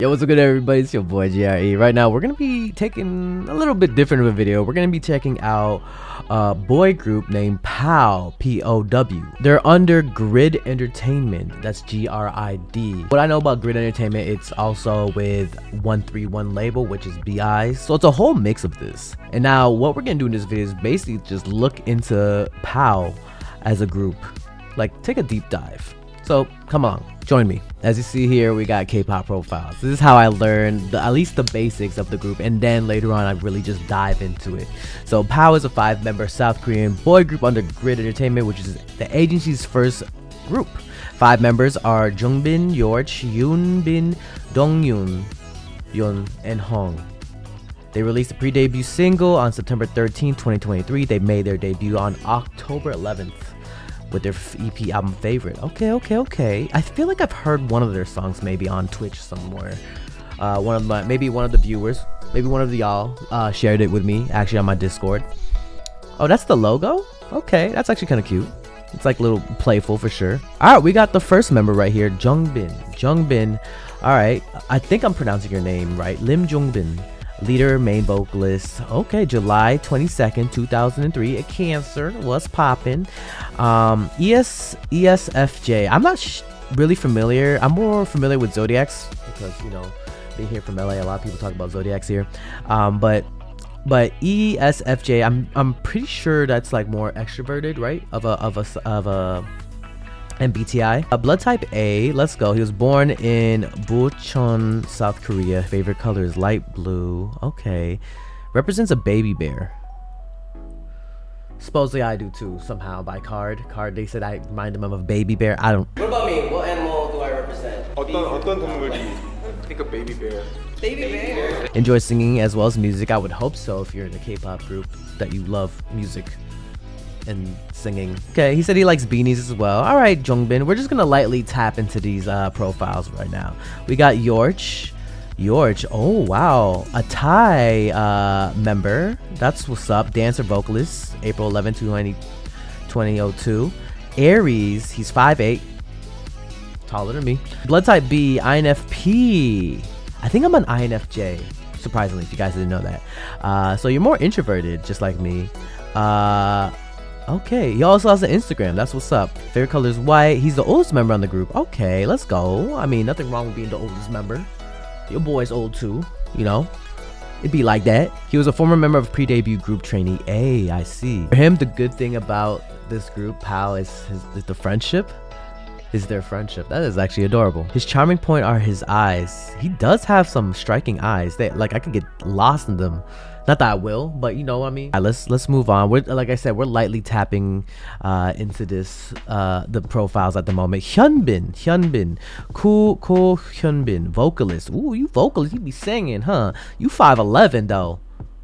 Yo, what's good everybody? It's your boy JRE. Right now we're gonna be taking a little bit different of a video. We're gonna be checking out a boy group named POW, P-O-W. They're under Grid Entertainment. That's G-R-I-D. What I know about Grid Entertainment, it's also with 131 label, which is B.I. So it's a whole mix of this. And now what we're gonna do in this video is basically just look into POW as a group. Like, take a deep dive. So come on, join me. As you see here, we got K-pop profiles. This is how I learned at least the basics of the group, and then later on I really just dive into it. So POW is a 5-member South Korean boy group under Grid Entertainment, which is the agency's first group. 5 members are Jungbin, Yorch, Yoonbin, Dongyun, Yun, and Hong. They released a pre-debut single on September 13, 2023. They made their debut on October 11th. With their EP album Favorite. Okay. I feel like I've heard one of their songs maybe on Twitch somewhere. Maybe one of the viewers, maybe one of y'all shared it with me actually on my Discord. Oh, that's the logo? Okay, that's actually kind of cute. It's like a little playful for sure. All right, we got the first member right here, Jungbin. All right, I think I'm pronouncing your name right. Lim Jungbin. Leader, main vocalist. Okay, July 22nd, 2003. A Cancer. What's poppin'? ESFJ. I'm not really familiar. I'm more familiar with Zodiacs because, you know, being here from LA, a lot of people talk about Zodiacs here. But ESFJ, I'm pretty sure that's like more extroverted, right? Of a MBTI. Blood type A, let's go. He was born in Bucheon, South Korea. Favorite color is light blue. Okay. Represents a baby bear. Supposedly I do too, somehow, by card. They said I remind them of a baby bear. I don't. What about me? What animal do I represent? 어떤 동물이? I think a baby bear. Baby bear. Enjoy singing as well as music. I would hope so if you're in a K-pop group that you love music and singing. Okay, he said he likes beanies as well. All right, Jungbin, we're just gonna lightly tap into these profiles right now. We got Yorch. Oh wow, a Thai member. That's what's up. Dancer, vocalist. April 11, 2002. Aries, he's 5'8", taller than me. Blood type B, INFP. I think I'm an INFJ, surprisingly, if you guys didn't know that. So you're more introverted, just like me. Okay, he also has an Instagram. That's what's up. Favorite color is white. He's the oldest member on the group. Okay, let's go. I mean, nothing wrong with being the oldest member. Your boy's old too, you know. It'd be like that. He was a former member of pre-debut group Trainee A. I see. For him, the good thing about this group, POW, is the friendship. Is their friendship. That is actually adorable. His charming point are his eyes. He does have some striking eyes. They like I could get lost in them. Not that I will, but you know what I mean. All right, let's move on. We're, like I said, we're lightly tapping into this the profiles at the moment. Hyunbin, Ko Hyunbin, vocalist. Ooh, you vocalist, you be singing, huh? You 5'11" though.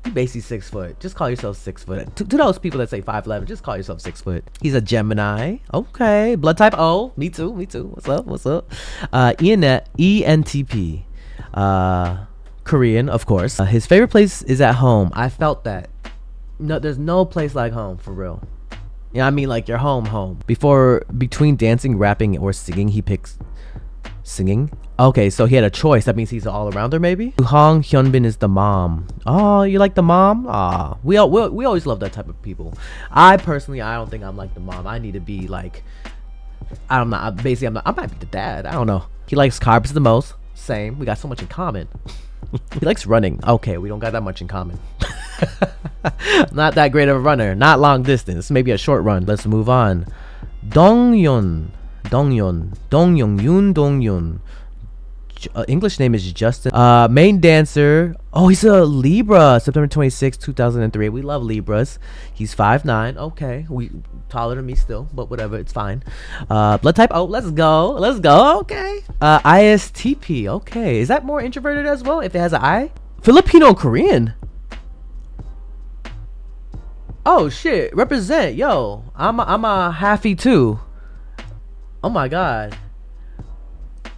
You basically 6 foot. Just call yourself 6 foot. To those people that say 5'11", just call yourself 6 foot. He's a Gemini. Okay. Blood type O. Me too. What's up? ENTP. Korean, of course. His favorite place is at home. I felt that. No, there's no place like home, for real. You know what I mean? Like your home. Between dancing, rapping, or singing, he picks singing. Okay, so he had a choice. That means he's an all-arounder, maybe? Hong Hyunbin is the mom. Oh, you like the mom? Ah, we always love that type of people. I don't think I'm like the mom. I need to be like, I might be the dad. I don't know. He likes carbs the most. Same. We got so much in common. He likes running. Okay, we don't got that much in common. Not that great of a runner. Not long distance. Maybe a short run. Let's move on. Dongyun. English name is Justin. Main dancer. Oh, he's a Libra. September 26, 2003. We love Libras. He's 5'9". Okay, taller than me still, but whatever, it's fine. Blood type. Oh, let's go. Okay. ISTP. Okay, is that more introverted as well? If it has an I. Filipino Korean. Oh shit. Represent. Yo, I'm a halfie too. Oh my god.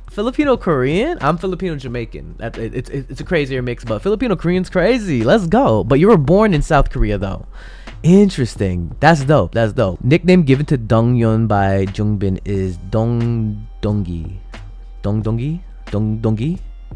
Filipino Korean? I'm Filipino Jamaican. It's a crazier mix, but Filipino Korean's crazy. Let's go. But you were born in South Korea though. Interesting. That's dope. Nickname given to Dongyun by Jungbin is Dongdongi.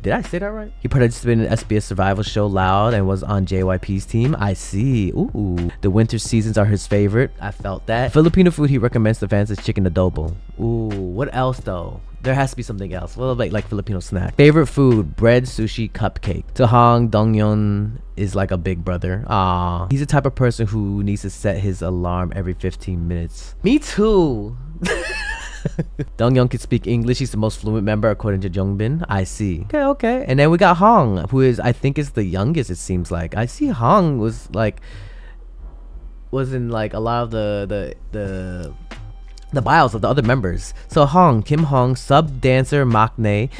Did I say that right? He participated in SBS survival show Loud and was on JYP's team. I see. Ooh. The winter seasons are his favorite. I felt that. Filipino food he recommends to fans is chicken adobo. Ooh. What else though? There has to be something else. Well, like Filipino snack. Favorite food: bread, sushi, cupcake. Tohang Dongyeon is like a big brother. Ah, he's the type of person who needs to set his alarm every 15 minutes. Me too. Dongyeon can speak English. He's the most fluent member according to Jongbin. I see. Okay. And then we got Hong, who is, I think, is the youngest. It seems like. I see Hong was in like a lot of the bios of the other members. So Hong, Kim Hong, sub dancer maknae,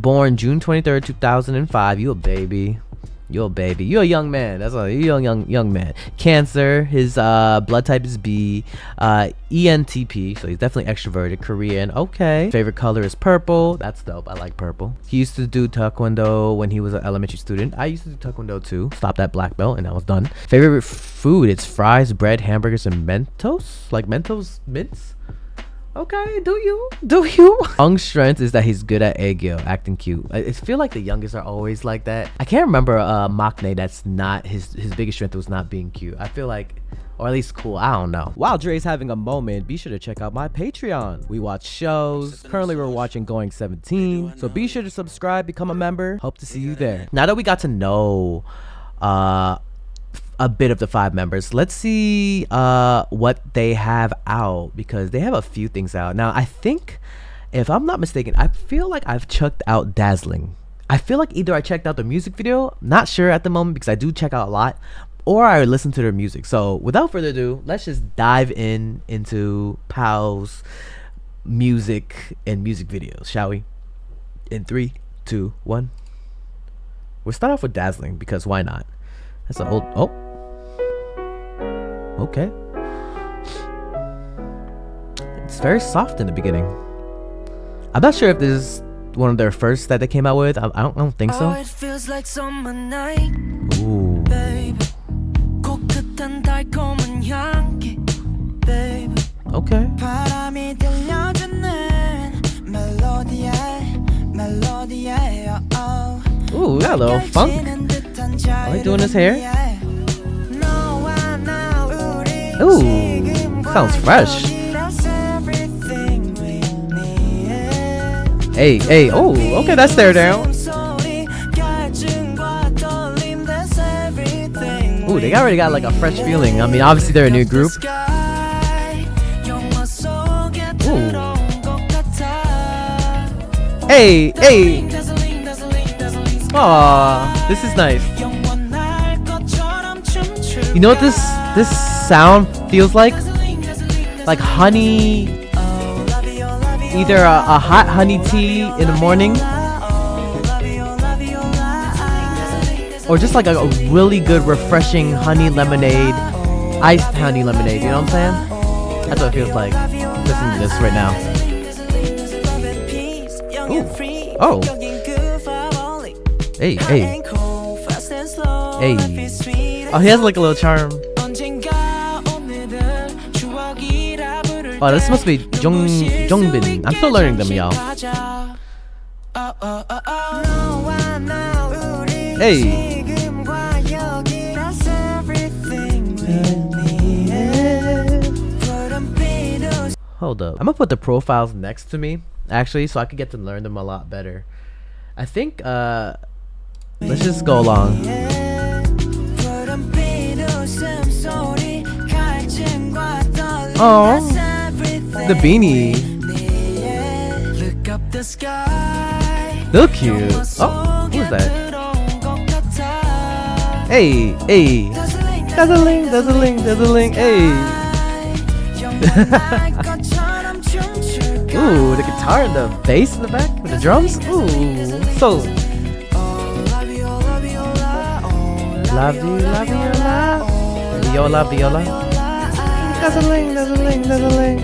born June 23rd, 2005. You a baby. You're a young man. That's all. You're a young man. Cancer. His blood type is B. ENTP. So he's definitely extroverted. Korean. Okay. Favorite color is purple. That's dope. I like purple. He used to do taekwondo when he was an elementary student. I used to do taekwondo too. Stopped at black belt and I was done. Favorite food? It's fries, bread, hamburgers, and Mentos. Like Mentos mints. Okay, do you? Hong's strength is that he's good at aegyo, acting cute. I feel like the youngest are always like that. I can't remember maknae that's not his biggest strength was not being cute. I feel like, or at least cool, I don't know. While Dre's having a moment, be sure to check out my Patreon. We watch shows. Currently we're watching Going 17, so be sure to subscribe, become a member. Hope to see you there. Now that we got to know a bit of the 5 members, let's see what they have out, because they have a few things out. Now I think, if I'm not mistaken, I feel like I've checked out Dazzling. I feel like either I checked out the music video, not sure at the moment because I do check out a lot, or I listened to their music. So without further ado, let's just dive into POW's music and music videos, shall we? In 3, 2, 1. We'll start off with Dazzling because why not? That's an old, oh, okay. It's very soft in the beginning. I'm not sure if this is one of their first that they came out with. I don't think so. It feels like summer night. Ooh. Babe. 코끝한 달콤한 향기. Babe. Okay. 바람이 들려주는 멜로디에. Ooh, we got a little funk. Are we doing his hair? Ooh, sounds fresh. Hey, oh, okay, that's stare down. Ooh, they already got like a fresh feeling. I mean, obviously they're a new group. Ooh. Hey. Aw, this is nice. You know what this sound feels like? Like honey, either a hot honey tea in the morning, or just like a really good refreshing honey lemonade, iced honey lemonade, you know what I'm saying? That's what it feels like. Listen to this right now. Ooh. Oh. Hey. Oh, he has like a little charm. Oh, this must be Jongbin. I'm still learning them, y'all. Hey. Hold up. I'm gonna put the profiles next to me, actually, so I can get to learn them a lot better. I think, let's just go along. Oh, the beanie. Look cute. Oh, who's that? Hey. Dazzling. Hey. Ooh, the guitar and the bass in the back with the drums. Ooh, so. Viola. Dazzling. Dazzling.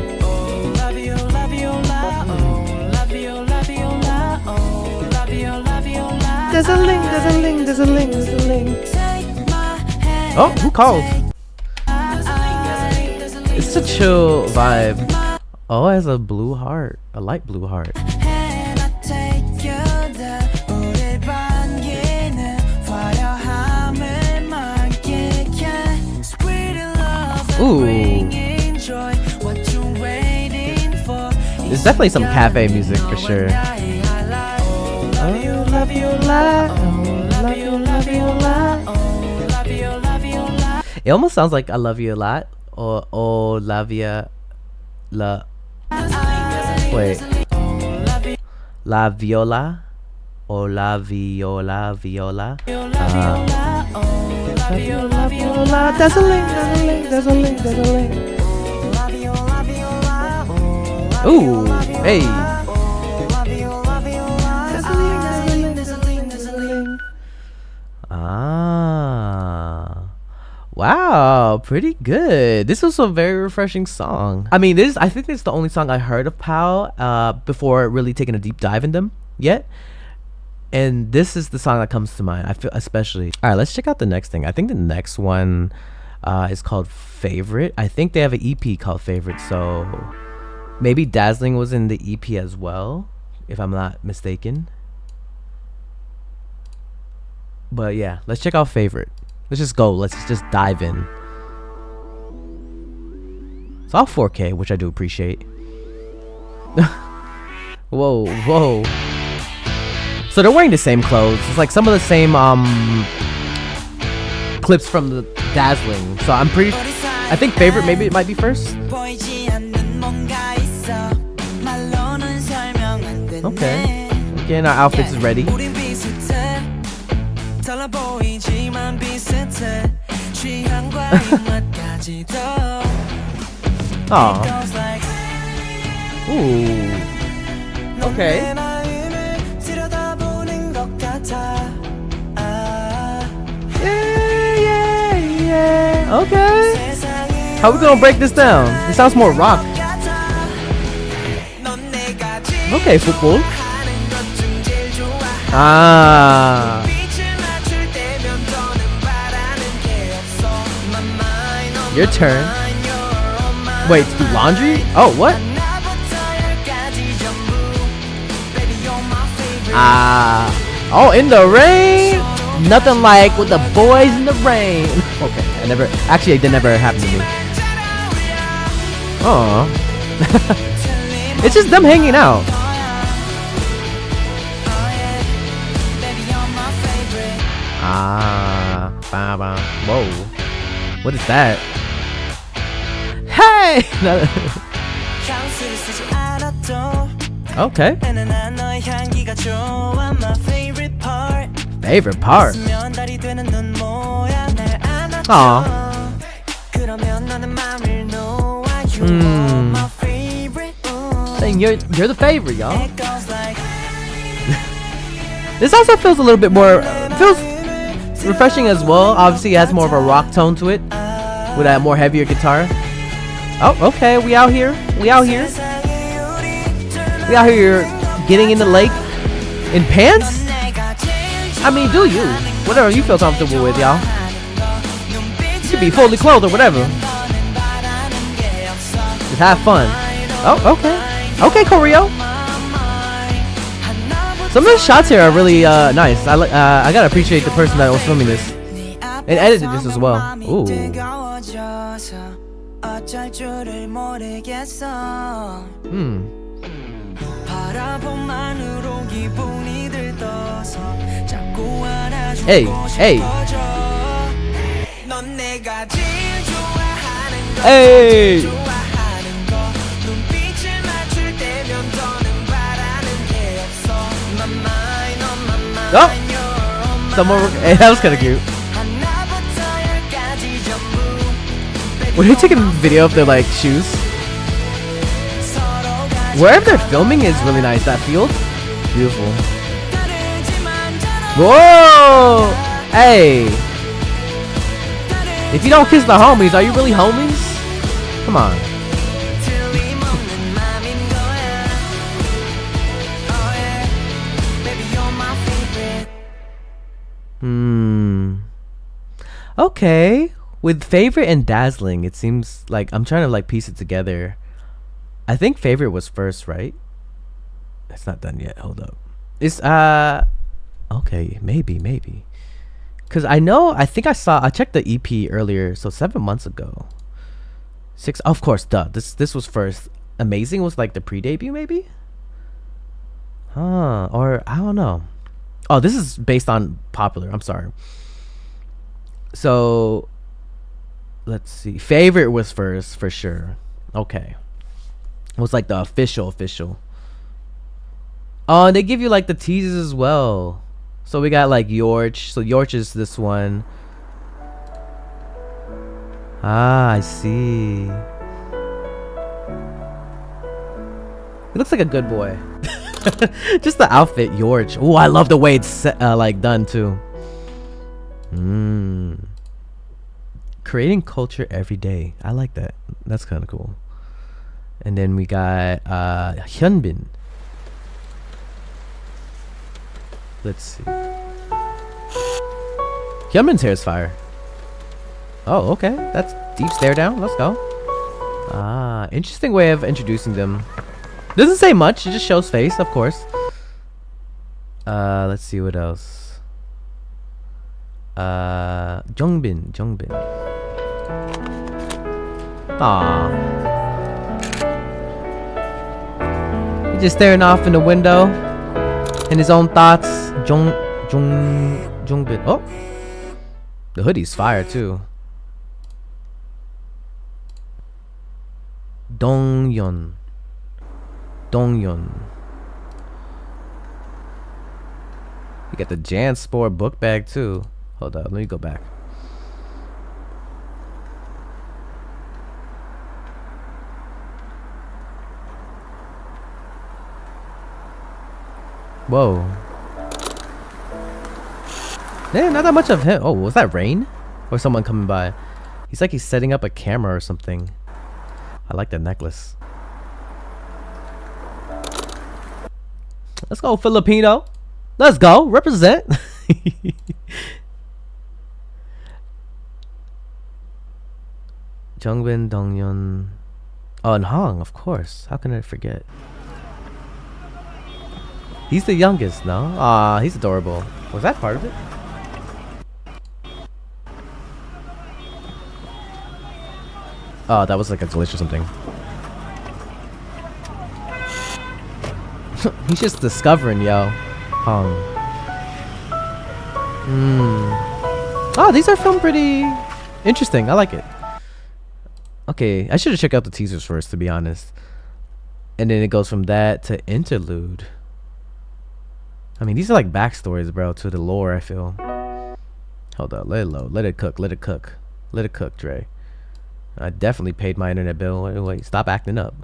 Oh, who called? It's a chill vibe. Oh, it has a blue heart, a light blue heart. Ooh. Enjoy what you waiting for. There's definitely some cafe music for sure. Love you, love you, love you, love you, love you, love you, love. It almost sounds like I love you a lot or oh lavia la wait la viola or la viola viola dazzling dazzling dazzling dazzling. Ooh, hey. Ah, wow, pretty good. This was a very refreshing song. I mean, I think this is the only song I heard of POW before really taking a deep dive in them yet. And this is the song that comes to mind. I feel especially. All right, let's check out the next thing. I think the next one is called Favorite. I think they have an EP called Favorite, so maybe Dazzling was in the EP as well, if I'm not mistaken. But yeah, let's check out Favorite. Let's just go. Let's just dive in. It's all 4K, which I do appreciate. Whoa, whoa. So they're wearing the same clothes. It's like some of the same clips from the Dazzling. So I think Favorite, maybe it might be first. Okay. Again, our outfits is ready. Aw. Ooh. Okay. Yeah. Okay. How we gonna break this down? It sounds more rock. Okay, football. Ah. Your turn. Wait, to do laundry? Oh, what? Ah. Oh, in the rain? Nothing like with the boys in the rain. Okay, it never happened to me. Aw. It's just them hanging out. Ah. Whoa. What is that? Hey! Okay. Favorite part? Aw. Saying you're the favorite, y'all. This also feels a little bit more feels refreshing as well. Obviously it has more of a rock tone to it with that more heavier guitar. Oh, okay, we out here getting in the lake in pants. I mean, do you whatever you feel comfortable with, y'all. You could be fully clothed or whatever. Just have fun. Oh, okay, choreo. Some of the shots here are really nice. I gotta appreciate the person that was filming this and edited this as well. Ooh. Hey. Hey. Oh! Hey, that was kind of cute. Were they taking a video of their like shoes? Wherever they're filming is really nice. That field, beautiful. Whoa! Hey! If you don't kiss the homies, are you really homies? Come on. Okay. With Favorite and Dazzling, it seems like I'm trying to like piece it together. I think Favorite was first, right? It's not done yet. Hold up. It's okay, maybe. Cause I think I checked the EP earlier, so 7 months ago. 6. Of course, duh. This was first. Amazing was like the pre-debut, maybe. Huh? Or I don't know. Oh, this is based on popular. I'm sorry. So let's see. Favorite was first for sure. Okay. It was like the official. Oh, and they give you like the teasers as well. So we got like Yorch. So Yorch is this one. Ah, I see. He looks like a good boy. Just the outfit, Yorch. Oh, I love the way it's like done too. Creating culture every day. I like that. That's kind of cool. And then we got Hyunbin. Let's see. Hyunbin's hair is fire. Oh, okay. That's deep stare down. Let's go. Ah, interesting way of introducing them. Doesn't say much. It just shows face, of course. Let's see what else. Jongbin. Aww. He's just staring off in the window in his own thoughts. Jongbin. Oh, the hoodie's fire too. Dongyeon. You got the Jansport book bag too. Hold up, let me go back. Whoa. Yeah, not that much of him. Oh, was that rain? Or someone coming by? He's like he's setting up a camera or something. I like that necklace. Let's go, Filipino. Let's go. Represent. Jongbin, Dongyeon. Oh, and Hong, of course. How can I forget? He's the youngest, no? Ah, he's adorable. Was that part of it? Oh, that was like a glitch or something. He's just discovering, yo. Hong. Oh, these are filmed pretty interesting. I like it. Okay, I should have checked out the teasers first, to be honest. And then it goes from that to interlude. I mean, these are like backstories, bro, to the lore, I feel. Hold up, let it load. Let it cook, let it cook. Let it cook, Dre. I definitely paid my internet bill. Wait, stop acting up.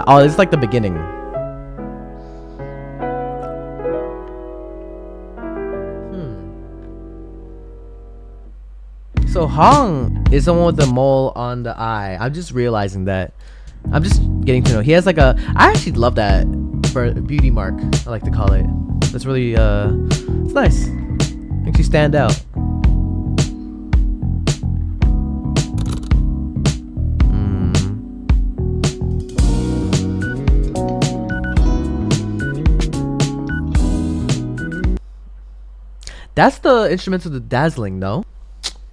Oh, it's like the beginning. So Hong is the one with the mole on the eye. I'm just realizing that. I'm just getting to know. He has like a. I actually love that for a beauty mark. I like to call it. That's really it's nice. Makes you stand out. That's the instrument of the Dazzling, no?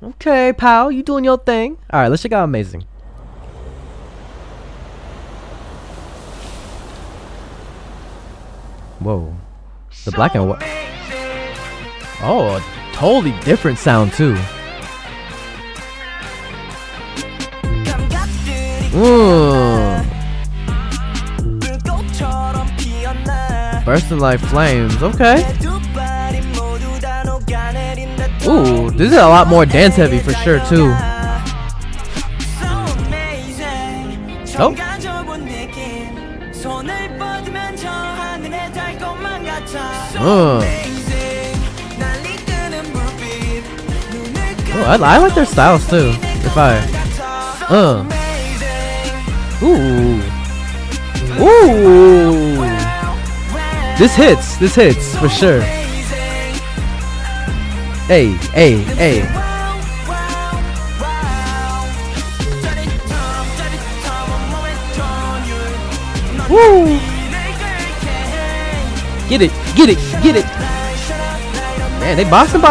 Okay, pal, you doing your thing. All right, let's check out Amazing. Whoa, the black and white. Oh, a totally different sound too. Bursting like flames. Okay. Ooh, this is a lot more dance heavy for sure too. Oh. Oh, I like their styles too. If I Ooh. This hits for sure. Hey. Woo! Get it. Man, they boxing?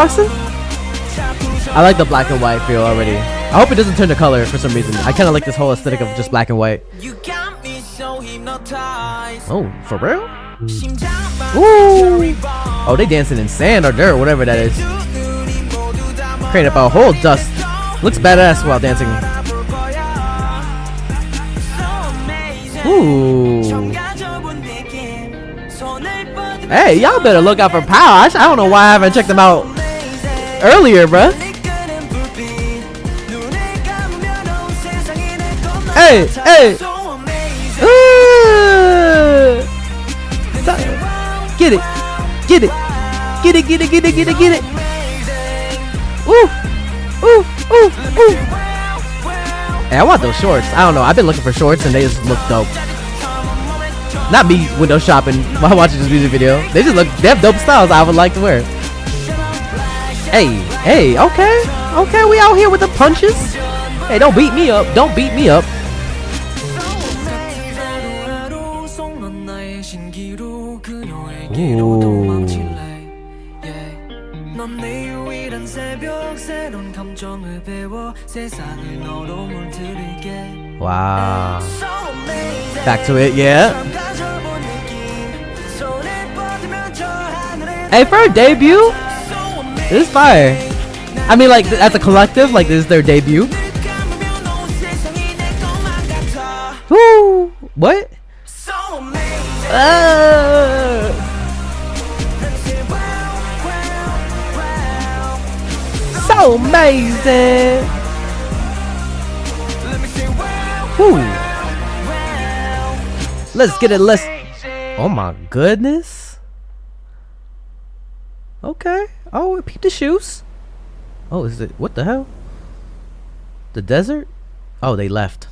I like the black and white feel already. I hope it doesn't turn to color for some reason. I kind of like this whole aesthetic of just black and white. Oh, for real? Ooh. Oh, they dancing in sand or dirt, whatever that is. Creating up a whole dust. Looks badass while dancing. Ooh. Hey, y'all better look out for POW. I don't know why I haven't checked them out earlier, bruh. Hey, hey. Get it. Get it. Get it, get it, get it, get it, get it. Ooh. Ooh, ooh, ooh. Hey, I want those shorts. I don't know. I've been looking for shorts and they just look dope. Not me window shopping while watching this music video. They have dope styles I would like to wear. Hey, hey, okay. Okay, we out here with the punches. Hey, don't beat me up. Don't beat me up. Ooh. Wow. Back to it, yeah. Hey, for a debut, this is fire. I mean, like, as a collective, like, this is their debut. Woo! What? So amazing. Woo. Let's get it. Let's. Oh my goodness. Okay. Oh, peep the shoes. Oh, is it? What the hell? The desert? Oh, they left.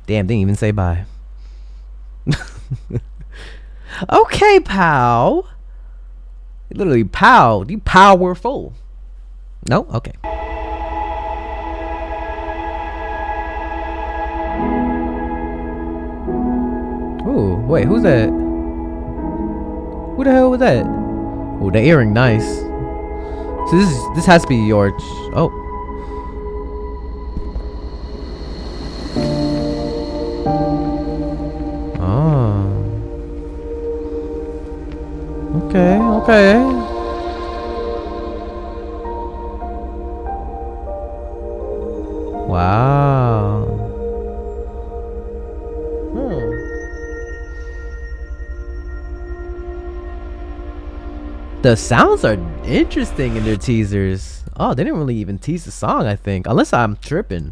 Damn, didn't even say bye. Okay, POW. Literally, POW. You powerful. No? Okay. Ooh, wait, who's that? Who the hell was that? Oh, the earring, nice. So this has to be your. Oh. Oh. Okay, okay. Wow. The sounds are interesting in their teasers. Oh, they didn't really even tease the song, I think. Unless I'm tripping.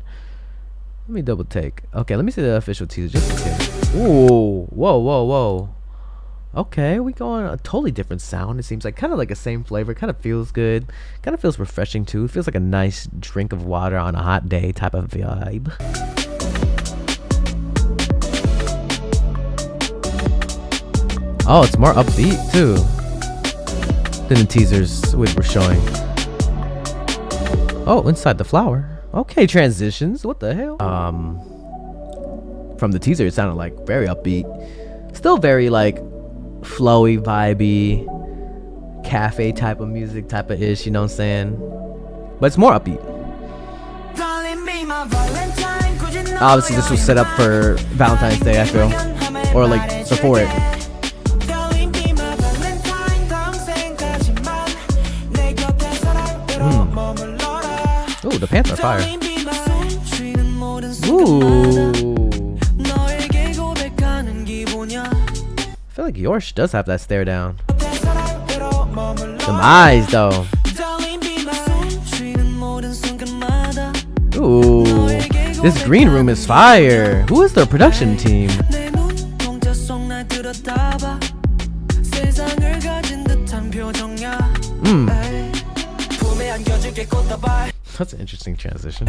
Let me double take. Okay, let me see the official teaser just in case. Ooh. Whoa, whoa, whoa. Okay, we go on a totally different sound. It seems like kind of like the same flavor. Kind of feels good. Kind of feels refreshing too. It feels like a nice drink of water on a hot day type of vibe. Oh, it's more upbeat too than the teasers we were showing. Oh, inside the flower. Okay, transitions. What the hell? From the teaser, it sounded like very upbeat. Still very like flowy, vibey, cafe type of music, type of ish. You know what I'm saying? But it's more upbeat. Obviously, this was set up for Valentine's Day, I feel, or like before it. Ooh, the pants are fire. Ooh. I feel like Yorsh does have that stare down. Some eyes, though. Ooh. This green room is fire. Who is their production team? That's an interesting transition.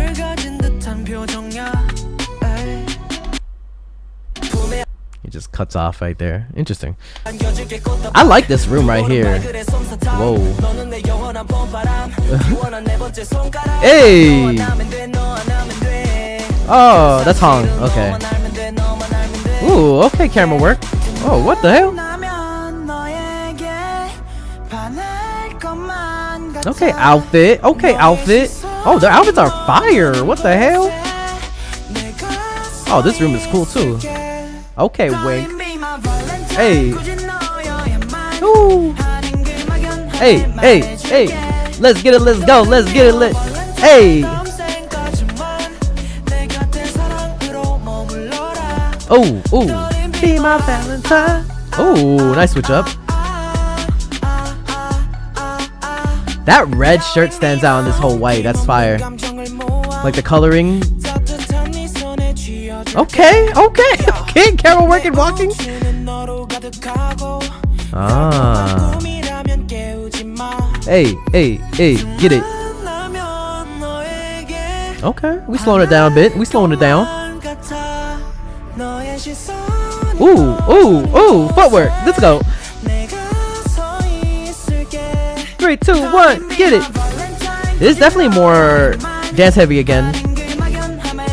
It just cuts off right there. Interesting. I like this room right here. Whoa. Hey! Oh, that's Hong. Okay. Ooh, okay, camera work. Oh, what the hell? Okay, outfit. Okay, outfit. Oh, their outfits are fire. What the hell? Oh, this room is cool too. Okay, wink. Hey. Ooh. Hey, hey, hey. Let's get it, let's go, let's get it lit. Hey. Oh, ooh. Be my Valentine. Oh, nice switch up. That red shirt stands out on this whole white. That's fire. Like the coloring. Okay, okay, okay. Camera working, walking. Ah. Hey, hey, hey, get it. Okay, we slowing it down a bit. We slowing it down. Ooh, ooh, ooh, footwork. Let's go. 3, 2, 1, get it. This is definitely more dance heavy again.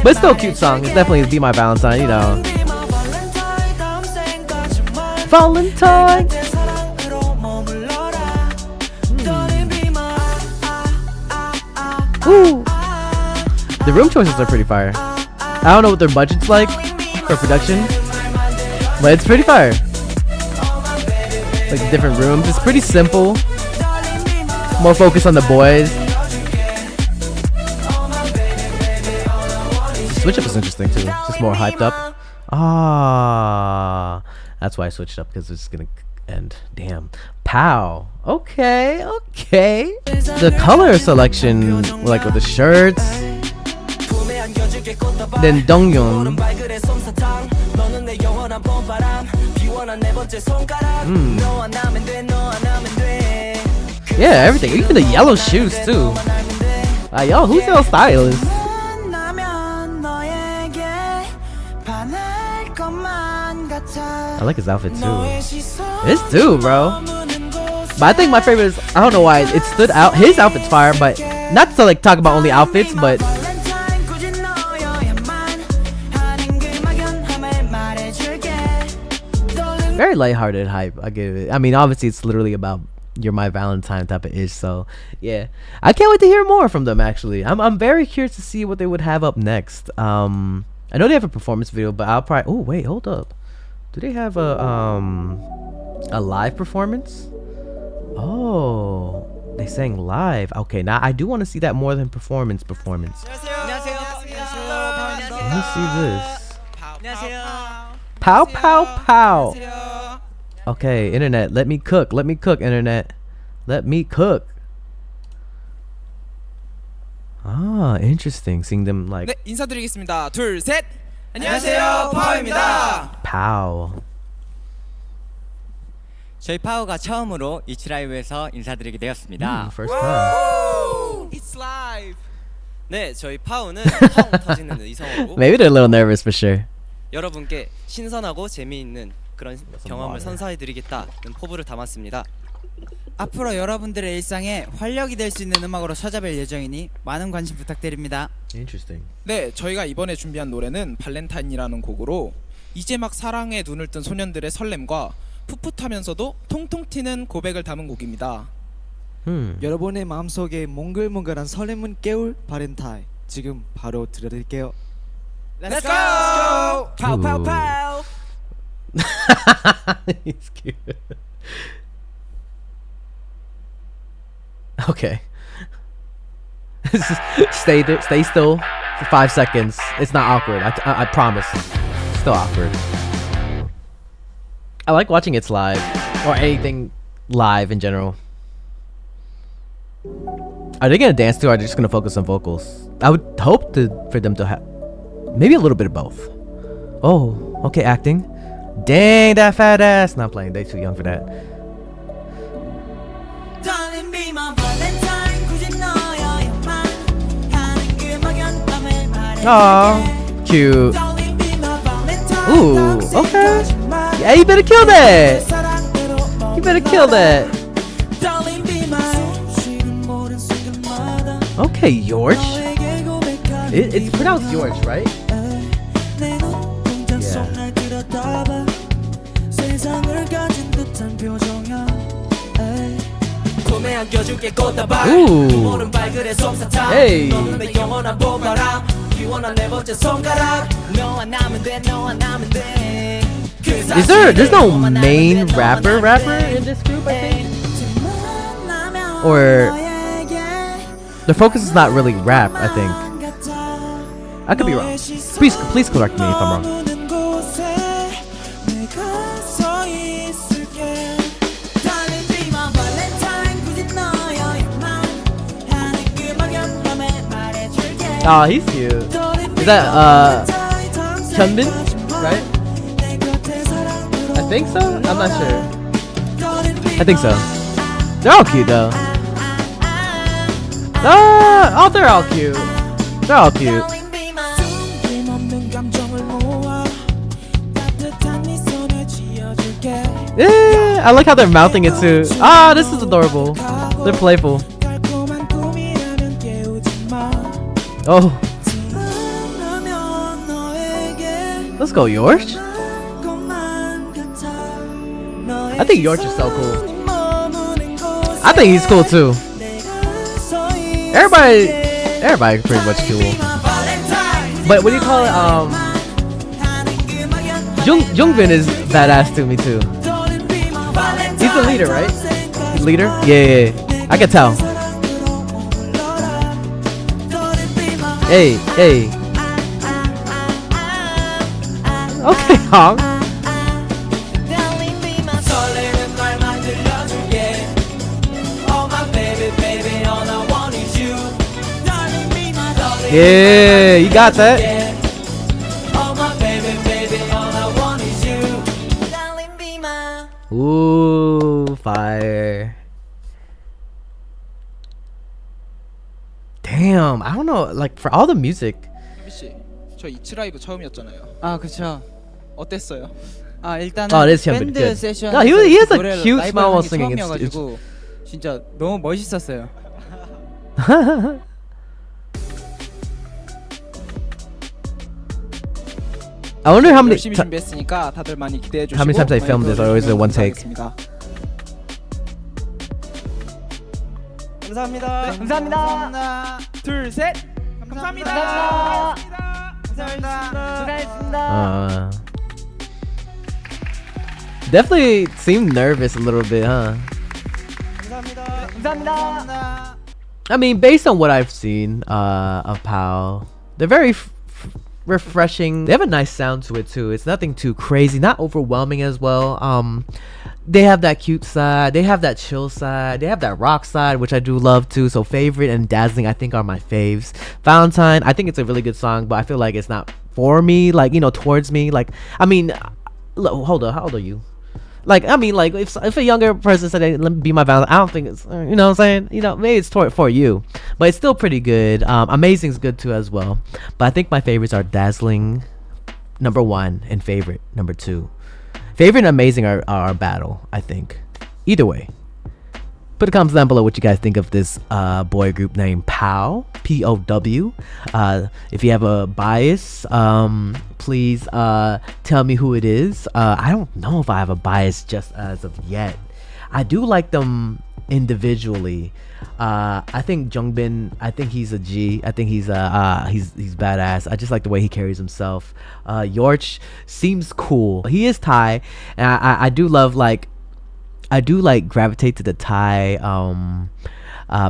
But it's still a cute song. It's definitely Be My Valentine, you know. Valentine. Ooh. The room choices are pretty fire. I don't know what their budget's like for production, but it's pretty fire. Like the different rooms. It's pretty simple. More focus on the boys. Switch up is interesting too. Just more hyped up. Ah, that's why I switched up, because it's gonna end. Damn. POW. Okay, okay. The color selection, like with the shirts. Then Donghyun. Yeah, everything. Even the yellow shoes too. Yo, who's your stylist? I like his outfit too. This too, bro. But I think my favorite is, I don't know why it stood out. His outfit's fire, but not to like talk about only outfits, but very lighthearted hype. I give it. I mean, obviously it's literally about You're My Valentine type of ish. So yeah, I can't wait to hear more from them. Actually, I'm very curious to see what they would have up next. I know they have a performance video, but I'll probably. Oh wait, hold up. Do they have a live performance? Oh, they sang live. Okay, now I do want to see that more than performance. Let me see this. Pow, pow, pow. Okay, internet, let me cook. Let me cook, internet. Let me cook. Ah, interesting. Seeing them like. 네, 인사드리겠습니다. 둘, 셋. 안녕하세요, 파워입니다. Pow. 저희 파워가 처음으로 이치라이브에서 인사드리게 되었습니다. First time. It's live. 네, 저희 파워는 펑 터지는 이성으로 Maybe they're a little nervous for sure. 여러분께 신선하고 재미있는 그런 경험을 선사해드리겠다는 포부를 담았습니다. 앞으로 여러분들의 일상에 활력이 될 수 있는 음악으로 찾아뵐 예정이니 많은 관심 부탁드립니다. Interesting. 네, 저희가 이번에 준비한 노래는 발렌타인이라는 곡으로 이제 막 사랑에 눈을 뜬 소년들의 설렘과 풋풋하면서도 통통 튀는 고백을 담은 곡입니다. 여러분의 마음속에 몽글몽글한 설렘을 깨울 발렌타인 지금 바로 들려드릴게요. Let's go! 파우 파우 파우. He's cute. Okay. Stay there, stay still for 5 seconds. It's not awkward. I promise. Still awkward. I like watching it's live, or anything live in general. Are they gonna dance too, or are they just gonna focus on vocals? I would hope for them to have maybe a little bit of both. Oh, okay, acting. Dang, that fat ass. Not playing. They too young for that. Aww, cute. Ooh, okay. Yeah, you better kill that. You better kill that. Okay, George. It's pronounced George, right? Yeah. 몸에 안겨줄게 꽃다발 Ooh. 부모는 발그레 솜사탕 Hey. 너는 내 영원한 봄바람 기원한 내 번째 손가락 너와 나면 돼 너와 나면 돼 There's no main rapper in this group, I think? Or the focus is not really rap, I think. I could be wrong. Please correct me if I'm wrong. Oh, he's cute. Is that Hyunbin? Right? I think so? I'm not sure. I think so. They're all cute though. Oh, they're all cute. They're all cute. Yeah, I like how they're mouthing it too. Ah, this is adorable. They're playful. Oh. Let's go, Yorch. I think Yorch is so cool. I think he's cool too. Everybody's pretty much cool. But what do you call it? Jungbin is badass to me too. He's the leader, right? Leader? Yeah. I can tell. Hey. Okay, Hong. Yeah, you got that. Ooh, fire. Damn, I don't know, like for all the music. 씨, 저 이츠라이브 처음이었잖아요. 아 그쵸. 어땠어요? 아 일단은 Oh, this Hyunbin, 밴드 good. 세션 No, he has a cute smile while singing. 처음이어가지고 진짜 너무 멋있었어요. I wonder how many 열심히 준비했으니까 다들 많이 기대해 주시고. how many times they filmed this, or is it one take? 감사합니다. 감사합니다. 둘, 셋. 감사합니다. 수고하셨습니다. Definitely seemed nervous a little bit, huh? 감사합니다. I mean, based on what I've seen of POW, they're very refreshing. They have a nice sound to it too. It's nothing too crazy, not overwhelming as well. They have that cute side, they have that chill side, they have that rock side, which I do love too. So Favorite and Dazzling I think are my faves. Valentine, I think it's a really good song, but I feel like it's not for me, like, you know, towards me. Like, I mean, hold on, how old are you? Like, I mean, like, if a younger person said, hey, let me be my Valentine, I don't think it's, you know what I'm saying? You know, maybe it's for you. But it's still pretty good. Amazing's good too as well. But I think my favorites are Dazzling, #1, and Favorite, #2. Favorite and Amazing are a battle, I think. Either way. Put a comment down below what you guys think of this boy group named POW, P-O-W. If you have a bias, please tell me who it is. I don't know if I have a bias just as of yet. I do like them individually. I think Jungbin, I think he's a G. I think he's badass. I just like the way he carries himself. Yorch seems cool. He is Thai, and I do love, like, I do like gravitate to the Thai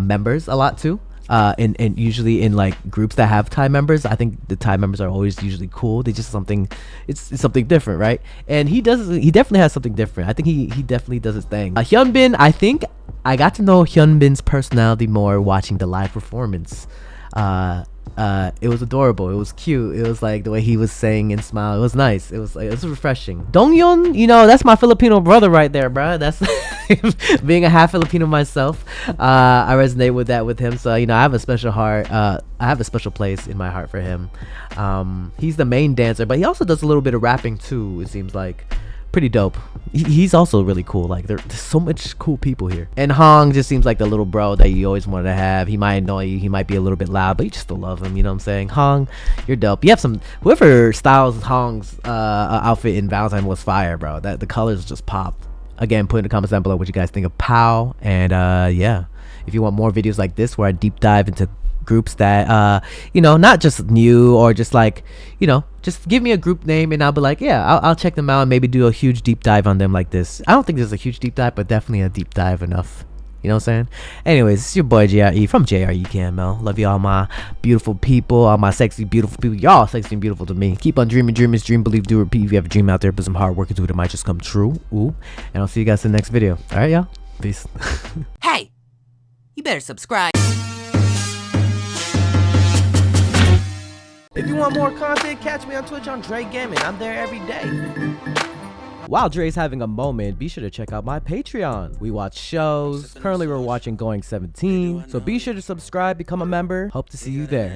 members a lot too. And usually in like groups that have Thai members, I think the Thai members are always usually cool. They just something, it's something different, right? And he definitely has something different. I think he definitely does his thing. Hyunbin, I think I got to know Hyunbin's personality more watching the live performance. It was adorable. It was cute. It was like the way he was saying and smile. It was nice. It was refreshing. Donghyun, you know, that's my Filipino brother right there, bruh. That's being a half Filipino myself. I resonate with that with him. So, you know, I have a special heart. I have a special place in my heart for him. He's the main dancer, but he also does a little bit of rapping too. It seems like pretty dope. He's also really cool. Like, there's so much cool people here. And Hong just seems like the little bro that you always wanted to have. He might annoy you, he might be a little bit loud, but you just still love him, you know what I'm saying? Hong, you're dope. You have some, whoever styles Hong's outfit in Valentine was fire, bro. That the colors just popped. Again, put in the comments down below what you guys think of POW. And yeah, if you want more videos like this where I deep dive into groups that you know, not just new or just like, you know, just give me a group name and I'll be like, yeah, I'll check them out and maybe do a huge deep dive on them like this. I don't think this is a huge deep dive, but definitely a deep dive enough. You know what I'm saying? Anyways, it's your boy JRE from JREAMERS. Love you all my beautiful people, all my sexy, beautiful people. Y'all sexy and beautiful to me. Keep on dreaming, dreamers, dream, believe, do, repeat. If you have a dream out there, put some hard work into it, it might just come true. Ooh. And I'll see you guys in the next video. All right, y'all? Peace. Hey, you better subscribe. If you want more content, catch me on Twitch on Jrekml. I'm there every day. While Dre's having a moment, be sure to check out my Patreon. We watch shows. Currently, we're watching Going 17. So be sure to subscribe, become a member. Hope to see you there.